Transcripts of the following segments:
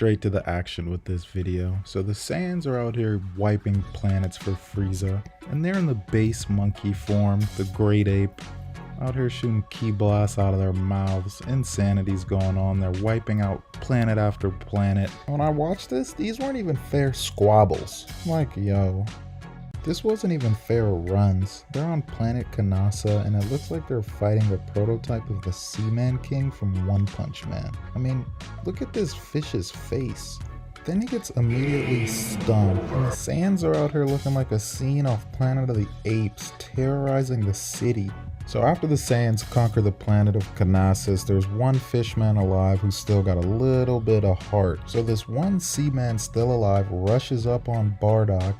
straight to the action with this video. So the Saiyans are out here wiping planets for Frieza, and they're in the base monkey form, the great ape, out here shooting ki blasts out of their mouths. Insanity's going on. They're wiping out planet after planet. When I watched this, these weren't even fair squabbles. Like, yo, this wasn't even fair runs. They're on planet Kanasa, and it looks like they're fighting a prototype of the Seaman King from One Punch Man. I mean, look at this fish's face. Then he gets immediately stunned, and the Saiyans are out here looking like a scene off Planet of the Apes, terrorizing the city. So after the Saiyans conquer the planet of Kanasis, there's one fishman alive who's still got a little bit of heart. So this one seaman still alive rushes up on Bardock,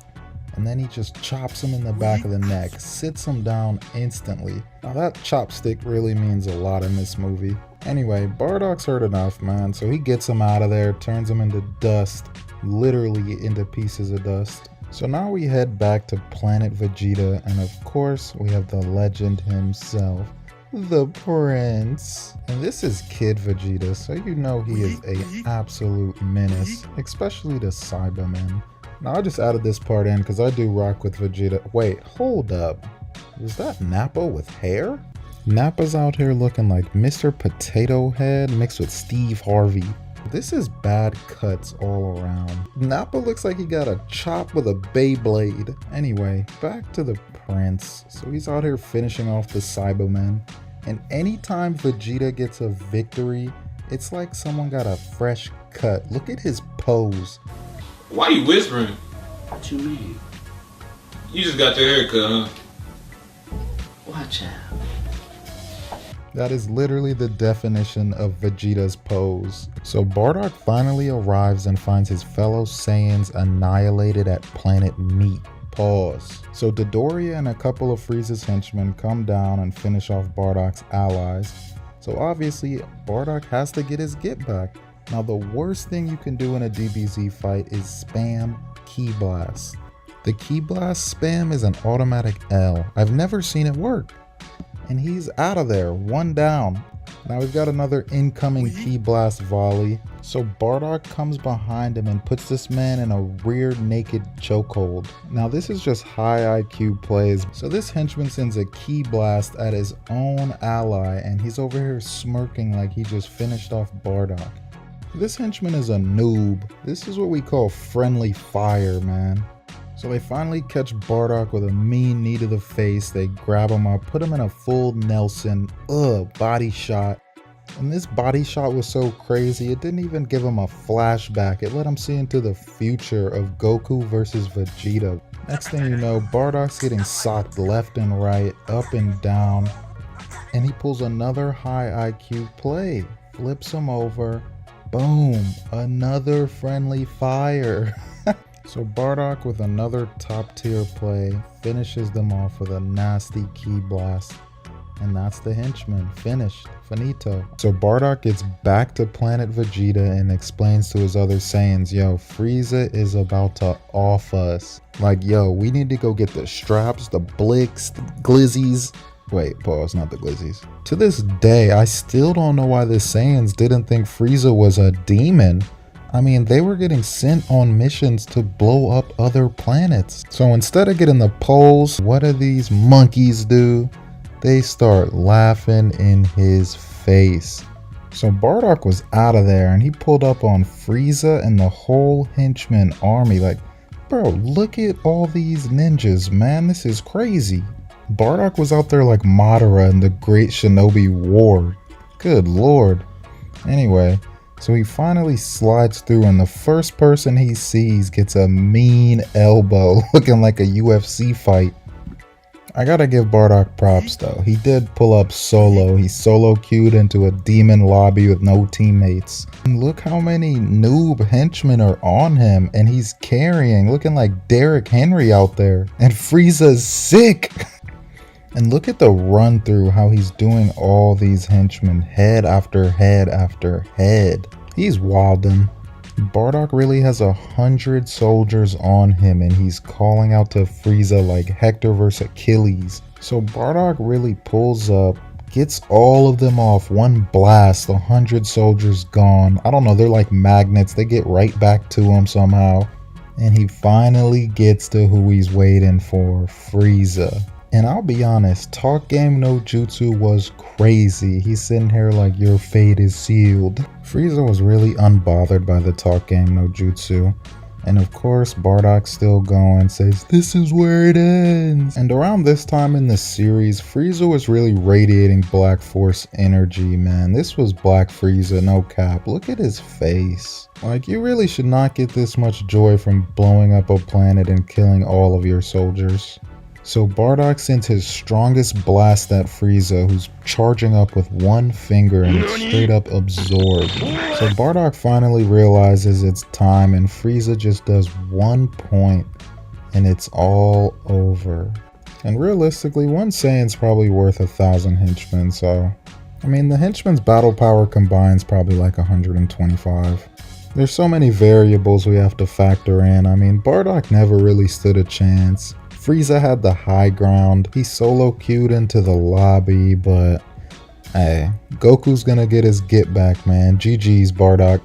and then he just chops him in the back of the neck, sits him down instantly. Now that chopstick really means a lot in this movie. Anyway, Bardock's hurt enough, man, so he gets him out of there, turns him into dust, literally into pieces of dust. So now we head back to Planet Vegeta, and of course we have the legend himself, the Prince. And this is Kid Vegeta, so you know he is an absolute menace, especially to Cybermen. Now I just added this part in because I do rock with Vegeta. Wait, hold up. Was that Nappa with hair? Nappa's out here looking like Mr. Potato Head mixed with Steve Harvey. This is bad cuts all around. Nappa looks like he got a chop with a Beyblade. Anyway, back to the Prince. So he's out here finishing off the Cybermen. And anytime Vegeta gets a victory, it's like someone got a fresh cut. Look at his pose. Why you whispering? What you mean? You just got your haircut, huh? Watch out. That is literally the definition of Vegeta's pose. So Bardock finally arrives and finds his fellow Saiyans annihilated at planet Meat. Pause. So Dodoria and a couple of Frieza's henchmen come down and finish off Bardock's allies. So obviously Bardock has to get his get back. Now the worst thing you can do in a DBZ fight is spam ki blast. The ki blast spam is an automatic L. I've never seen it work. And he's out of there, one down. Now we've got another incoming ki blast volley. So Bardock comes behind him and puts this man in a rear naked chokehold. Now this is just high IQ plays. So this henchman sends a ki blast at his own ally, and he's over here smirking like he just finished off Bardock. This henchman is a noob. This is what we call friendly fire, man. So they finally catch Bardock with a mean knee to the face. They grab him up, put him in a full Nelson, body shot. And this body shot was so crazy, it didn't even give him a flashback. It let him see into the future of Goku versus Vegeta. Next thing you know, Bardock's getting socked left and right, up and down. And he pulls another high IQ play. Flips him over. Boom, another friendly fire. So Bardock with another top tier play finishes them off with a nasty ki blast. And that's the henchman, finished, finito. So Bardock gets back to Planet Vegeta and explains to his other Saiyans, yo, Frieza is about to off us. Like, yo, we need to go get the straps, the blicks, the glizzies. Wait, pause, not the glizzies. To this day, I still don't know why the Saiyans didn't think Frieza was a demon. I mean, they were getting sent on missions to blow up other planets. So instead of getting the poles, what do these monkeys do? They start laughing in his face. So Bardock was out of there and he pulled up on Frieza and the whole henchman army. Like, bro, look at all these ninjas, man. This is crazy. Bardock was out there like Madara in the Great Shinobi War. Good lord. Anyway, so he finally slides through and the first person he sees gets a mean elbow looking like a UFC fight. I gotta give Bardock props though. He did pull up solo. He solo queued into a demon lobby with no teammates. And look how many noob henchmen are on him and he's carrying, looking like Derrick Henry out there. And Frieza's sick. And look at the run through how he's doing all these henchmen head after head after head. He's wildin'. Bardock really has 100 soldiers on him and he's calling out to Frieza like Hector versus Achilles. So Bardock really pulls up, gets all of them off. One blast, 100 soldiers gone. I don't know, they're like magnets. They get right back to him somehow. And he finally gets to who he's waiting for, Frieza. And I'll be honest, Talk Game no Jutsu was crazy. He's sitting here like, your fate is sealed. Frieza was really unbothered by the Talk Game no Jutsu. And of course, Bardock's still going, says, this is where it ends. And around this time in the series, Frieza was really radiating Black Force energy, man. This was Black Frieza, no cap. Look at his face. Like, you really should not get this much joy from blowing up a planet and killing all of your soldiers. So Bardock sends his strongest blast at Frieza, who's charging up with one finger and it's straight up absorbed. So Bardock finally realizes it's time and Frieza just does 1 point and it's all over. And realistically, one Saiyan's probably worth 1,000 henchmen, so... I mean, the henchman's battle power combines probably like 125. There's so many variables we have to factor in. I mean, Bardock never really stood a chance. Frieza had the high ground. He solo queued into the lobby, but hey, Goku's gonna get his get back, man. GG's, Bardock.